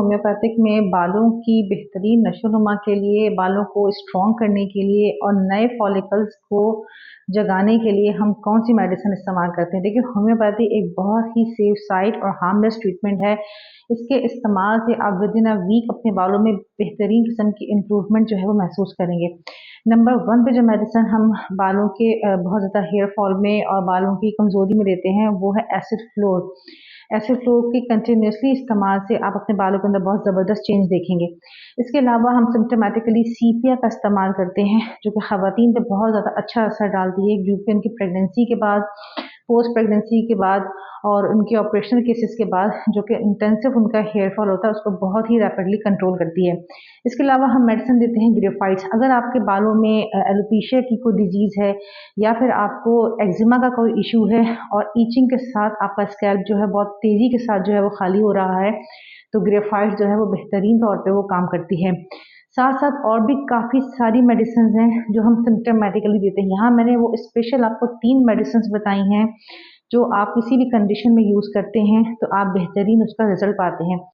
Homeopathic में बालों की बेहतरीन नशो-नुमा के लिए, बालों को स्ट्रॉन्ग करने के लिए और नए फॉलिकल्स को जगाने के लिए हम कौन-सी मेडिसिन इस्तेमाल करते हैं। देखिए, होम्योपैथी एक बहुत ही सेफ साइड और हार्मलेस ट्रीटमेंट है। इसके इस्तेमाल से आप विदिन अ वीक अपने बालों में बेहतरीन किस्म की इम्प्रूवमेंट जो है वो महसूस करेंगे। नंबर 1 पे जो मेडिसिन हम बालों के बहुत ज़्यादा हेयर फॉल में और बालों की कमज़ोरी में देते हैं, वो है एसिड फ्लोर। एसिड फ्लोर के कंटिन्यूअसली इस्तेमाल से आप अपने बालों के अंदर बहुत ज़बरदस्त चेंज देखेंगे। इसके अलावा हम सिम्प्टोमेटिकली सीपिया का इस्तेमाल करते हैं, जो कि ख़वातीन पे बहुत ज़्यादा अच्छा असर डालती है, क्योंकि उनकी प्रेगनेंसी के बाद, पोस्ट प्रेगनेंसी के बाद और उनके ऑपरेशनल केसेस के बाद जो कि इंटेंसिव उनका हेयर फॉल होता है, उसको बहुत ही रैपिडली कंट्रोल करती है। इसके अलावा हम मेडिसिन देते हैं ग्रेफाइट्स। अगर आपके बालों में एलोपेशिया की कोई डिजीज़ है या फिर आपको एक्जिमा का कोई इश्यू है और ईचिंग के साथ आपका स्कैल्प जो है बहुत तेज़ी के साथ जो है वो खाली हो रहा है, तो ग्रेफाइट्स जो है वो बेहतरीन तौर पे वो काम करती है। साथ-साथ और भी काफ़ी सारी मेडिसिन्स हैं जो हम सिम्प्टोमेटिकली देते हैं। यहाँ मैंने वो स्पेशल आपको 3 मेडिसिन्स बताई हैं, जो आप किसी भी कंडीशन में यूज़ करते हैं, तो आप बेहतरीन उसका रिज़ल्ट पाते हैं।